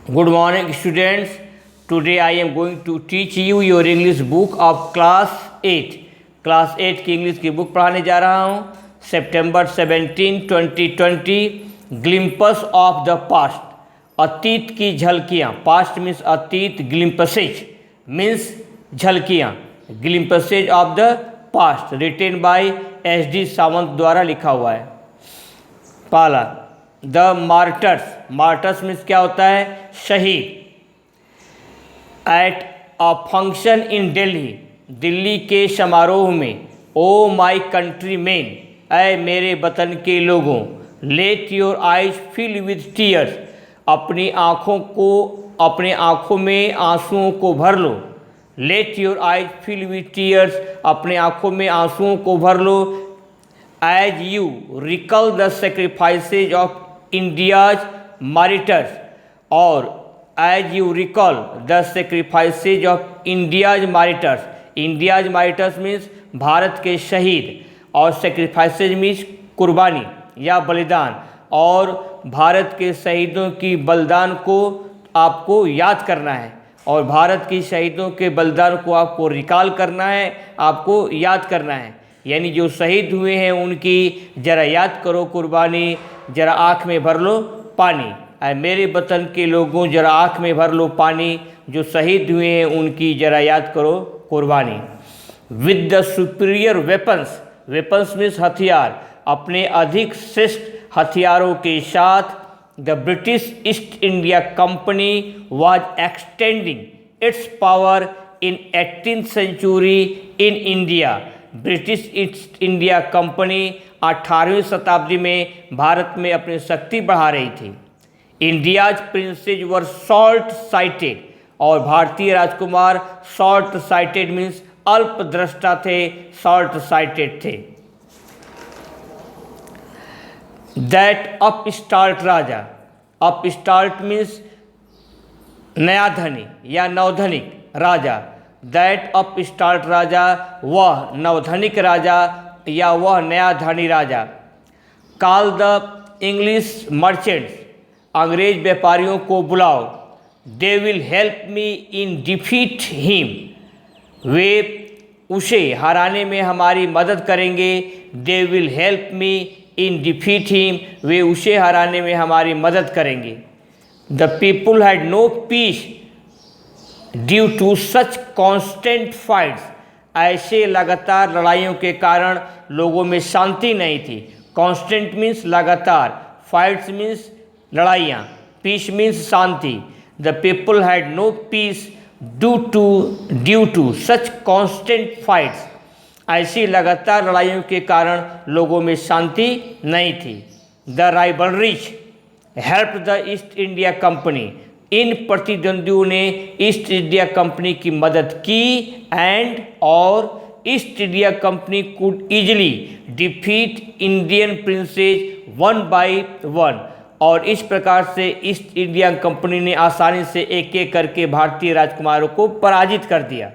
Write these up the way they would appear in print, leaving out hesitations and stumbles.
Good morning, students. Today I am going to teach you your English book of class 8. Class 8 की English की book पढ़ाने जा रहा हूँ. सितंबर 17, 2020. Glimpse of the past. अतीत की झलकियाँ. पास्ट मीन्स अतीत. ग्लिम्पसेज मीन्स झलकियाँ. Glimpses of the past written by SD Sawant द्वारा लिखा हुआ है. पहला द मार्टर्स. मार्टर्स मीन्स क्या होता है? शहीद. At a function in Delhi. Delhi के समारोह में. ओ माई कंट्री मैन. ऐ मेरे वतन के लोगों. Let your eyes fill with tears. अपनी आँखों में आंसुओं को भर लो. Let your eyes fill with tears. अपने आँखों में आंसुओं को भर लो. As you recall the sacrifices of India's martyrs. और as you recall the sacrifices of India's martyrs. India's martyrs means Bharat के शहीद, और सेक्रीफाइसेज मीन्स कुर्बानी या बलिदान. और भारत के शहीदों की बलिदान को आपको याद करना है, और भारत की शहीदों के बलिदान को आपको रिकॉल करना है, आपको याद करना है. यानी जो शहीद हुए हैं उनकी ज़रा याद करो कुर्बानी. ज़रा आँख में भर लो पानी. मेरे वतन के लोगों ज़रा आँख में भर लो पानी. जो शहीद हुए हैं उनकी ज़रा याद करो कुर्बानी. With the superior weapons. Weapons means हथियार. अपने अधिक श्रेष्ठ हथियारों के साथ the British East India Company was extending its power in 18th century in India. British East India Company 18वीं शताब्दी में भारत में अपनी शक्ति बढ़ा रही थी. India's princes were short sighted. और भारतीय राजकुमार शॉर्ट साइटेड मीन्स अल्पद्रष्टा थे, शॉर्ट साइटेड थे. That upstart raja. Upstart means नया धनी या नवधनिक राजा. दैट अपस्टार्ट राजा, वह नवधनिक राजा या वह नया धनी राजा. Call the English merchants. अंग्रेज व्यापारियों को बुलाओ. They will help me in defeat him. वे उसे हराने में हमारी मदद करेंगे. They will help me in defeat him. वे उसे हराने में हमारी मदद करेंगे. The people had no peace due to such constant fights. ऐसे लगातार लड़ाइयों के कारण लोगों में शांति नहीं थी. कॉन्स्टेंट मीन्स लगातार, फाइट्स मीन्स लड़ाइयाँ, पीस मीन्स शांति. The people had no peace due to such constant fights. ऐसी लगातार लड़ाइयों के कारण लोगों में शांति नहीं थी. The rivalries help the East India Company. इन प्रतिद्वंदियों ने ईस्ट इंडिया कंपनी की मदद की. एंड और East India Company could easily defeat Indian princes one by one. और इस प्रकार से ईस्ट इंडिया कंपनी ने आसानी से एक एक करके भारतीय राजकुमारों को पराजित कर दिया.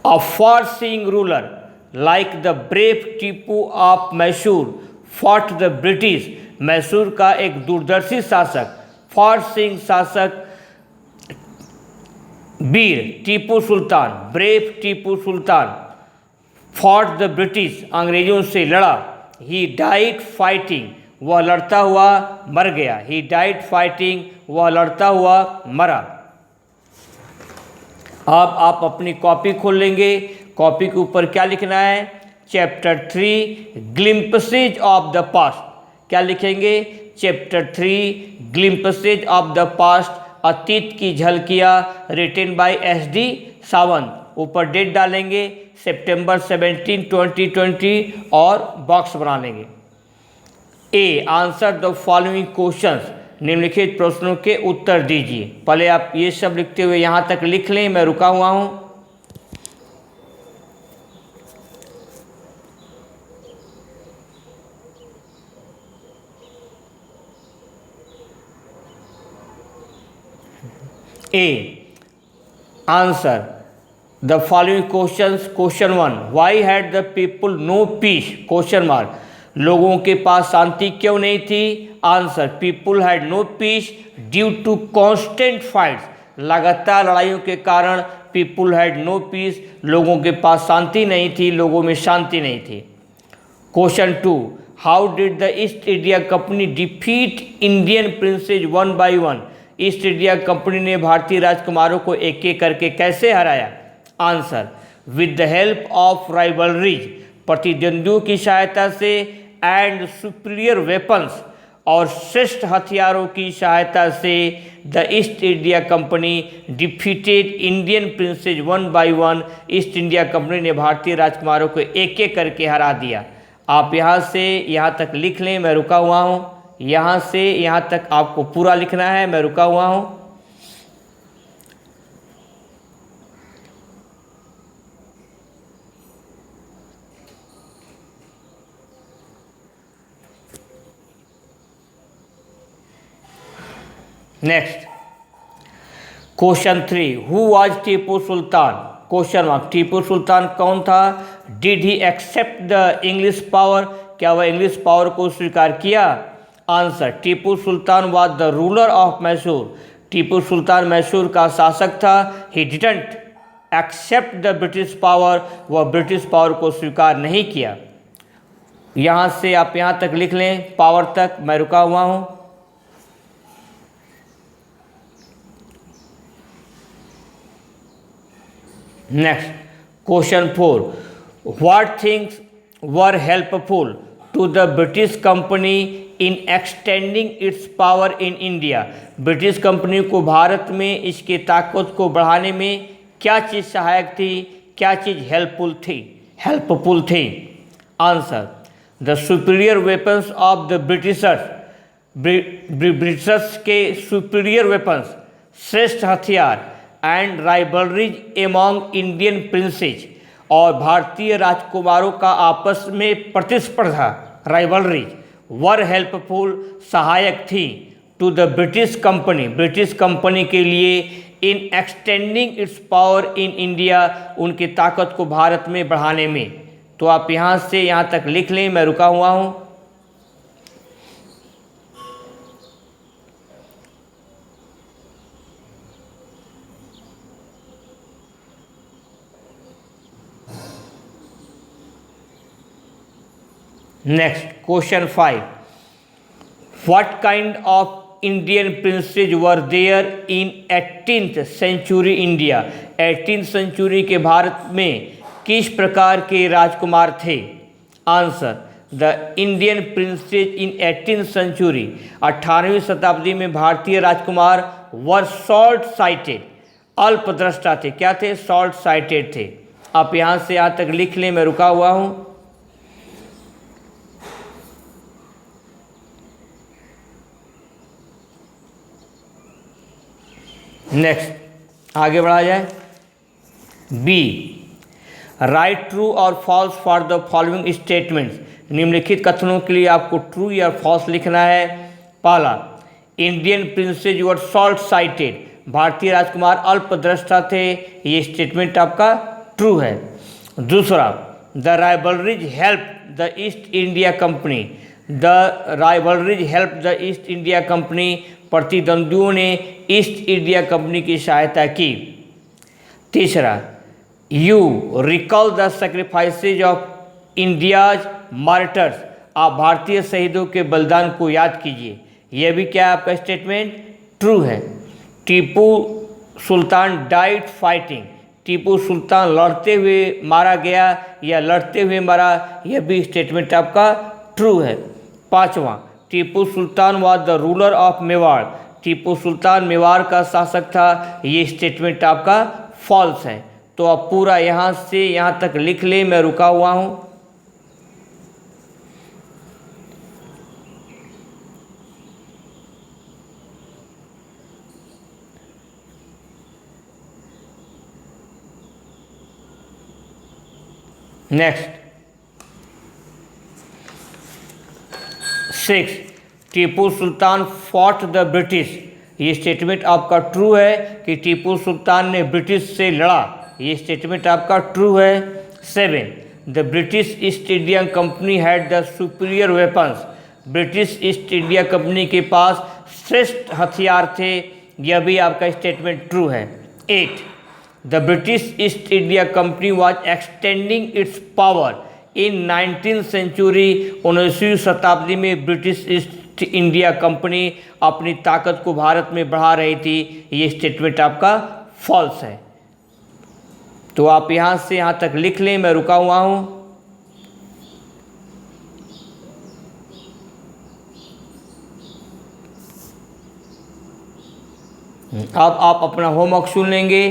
A far seeing ruler like the brave Tipu of Mysore fought the British. Mysore का एक दूरदर्शी शासक, फार सीइंग शासक, वीर Tipu Sultan, brave Tipu Sultan, fought the British, अंग्रेजों से लड़ा. ही डाइड फाइटिंग, वह लड़ता हुआ मर गया. ही डाइड फाइटिंग, वह लड़ता हुआ मरा. अब आप अपनी कॉपी खोल लेंगे. कॉपी के ऊपर क्या लिखना है? Chapter 3 glimpses of the past. क्या लिखेंगे? Chapter 3 glimpses of the past, अतीत की झलकियाँ, रिटेन बाय SD सावंत. ऊपर डेट डालेंगे सितंबर 17, 2020 और बॉक्स बना लेंगे. A answer the following questions. निम्नलिखित प्रश्नों के उत्तर दीजिए. पहले आप ये सब लिखते हुए यहाँ तक लिख लें, मैं रुका हुआ हूँ. A. Answer the following questions. Question 1. Why had the people no peace? Question mark. लोगों के पास शांति क्यों नहीं थी? Answer, people had no peace due to constant fights, लगातार लड़ाइयों के कारण पीपुल हैड नो पीस, लोगों के पास शांति नहीं थी, लोगों में शांति नहीं थी। Question 2, how did the East India Company defeat Indian princes one by one? East India Company ने भारतीय राजकुमारों को एक एक करके कैसे हराया? Answer, with the help of rivalries, प्रतिद्वंद्वियों की सहायता से, एंड सुपीरियर वेपन्स, और श्रेष्ठ हथियारों की सहायता से। The East India Company defeated Indian princes one by one, East India Company ने भारतीय राजकुमारों को एक एक करके हरा दिया। आप यहाँ से यहाँ तक लिख लें, मैं रुका हुआ हूँ। यहाँ से यहाँ तक आपको पूरा लिखना है, मैं रुका हुआ हूँ। Next, question 3, who was Tipu Sultan? Question 1, Tipu Sultan कौन था? Did he accept the English power? क्या वह इंग्लिश पावर को स्वीकार किया? Answer, Tipu Sultan was the ruler of Mysore, Tipu Sultan Mysore का शासक था। He didn't accept the British power, वह ब्रिटिश पावर को स्वीकार नहीं किया। यहाँ से आप यहाँ तक लिख लें, पावर तक, मैं रुका हुआ हूँ। Next, question 4, what things were helpful to the British company in extending its power in India? British company को भारत में इसके ताकत को बढ़ाने में क्या चीज़ सहायक थी, क्या चीज़ हेल्पफुल थी? Answer, the superior weapons of the Britishers, Britishers के सुपीरियर वेपन्स, श्रेष्ठ हथियार, and rivalries among Indian princes, और भारतीय राजकुमारों का आपस में प्रतिस्पर्धा, राइवलरीज, वर हेल्पफुल, सहायक थी, to the British company, British company के लिए, in extending its power in India, उनकी ताकत को भारत में बढ़ाने में। तो आप यहाँ से यहाँ तक लिख लें, मैं रुका हुआ हूँ। Next, question 5, what kind of Indian princes were there in 18th century India? 18th century के भारत में किस प्रकार के राजकुमार थे? Answer, the Indian princes in 18th century, 18वीं शताब्दी में भारतीय राजकुमार वर शॉर्ट साइटेड, अल्पद्रष्टा थे। क्या थे? शॉर्ट साइटेड थे। आप यहाँ से यहाँ तक लिख लें, मैं रुका हुआ हूँ। नेक्स्ट, आगे बढ़ा जाए। बी, राइट ट्रू और false for the following statements, निम्नलिखित कथनों के लिए आपको ट्रू या फॉल्स लिखना है। पहला, Indian princes were short cited, भारतीय राजकुमार अल्पद्रष्टा थे, ये स्टेटमेंट आपका ट्रू है। दूसरा, the rivalries help the East India company, the rivalries help the East India company, प्रतिद्वंद्वियों ने ईस्ट इंडिया कंपनी की सहायता की। तीसरा, you recall the sacrifices of India's martyrs, आप भारतीय शहीदों के बलिदान को याद कीजिए, यह भी क्या आपका स्टेटमेंट ट्रू है। टीपू सुल्तान डाइड फाइटिंग, टीपू सुल्तान लड़ते हुए मारा गया या लड़ते हुए मरा, यह भी स्टेटमेंट आपका ट्रू है। पांचवा, Tipu Sultan was the ruler of Mewar, Tipu Sultan Mewar का शासक था, ये स्टेटमेंट आपका फॉल्स है। तो आप पूरा यहाँ से यहाँ तक लिख लें, मैं रुका हुआ हूँ। Next, 6, Tipu Sultan fought the British, ये स्टेटमेंट आपका ट्रू है कि टीपू सुल्तान ने ब्रिटिश से लड़ा, ये स्टेटमेंट आपका ट्रू है। 7, the British East India company had the superior weapons. British East India company के पास श्रेष्ठ हथियार थे। यह भी आपका स्टेटमेंट ट्रू है। 8. The British East India Company was extending its power in 19th century. 19वीं शताब्दी में ब्रिटिश ईस्ट इंडिया कंपनी अपनी ताकत को भारत में बढ़ा रही थी। ये स्टेटमेंट आपका फॉल्स है। तो आप यहाँ से यहाँ तक लिख लें, मैं रुका हुआ हूँ। अब आप अपना होमवर्क सुन लेंगे।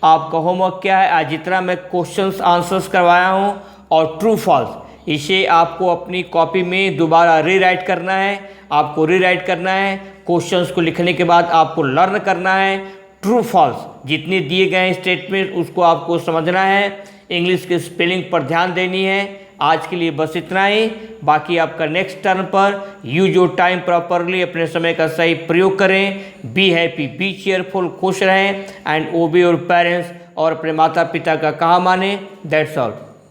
आपका होमवर्क क्या है, आज जितना मैं क्वेश्चंस आंसर्स करवाया हूँ और ट्रू फॉल्स, इसे आपको अपनी कॉपी में दोबारा रीराइट करना है। आपको रीराइट करना है। क्वेश्चंस को लिखने के बाद आपको लर्न करना है। ट्रू फॉल्स जितने दिए गए हैं स्टेटमेंट उसको आपको समझना है। इंग्लिश के स्पेलिंग पर ध्यान देनी है। आज के लिए बस इतना ही। बाकी आपका नेक्स्ट टर्न पर यूज योर टाइम प्रॉपरली, अपने समय का सही प्रयोग करें। बी हैप्पी, बी चेयरफुल, खुश रहें एंड ओबे योर पेरेंट्स, और अपने माता पिता का कहा माने। That's all.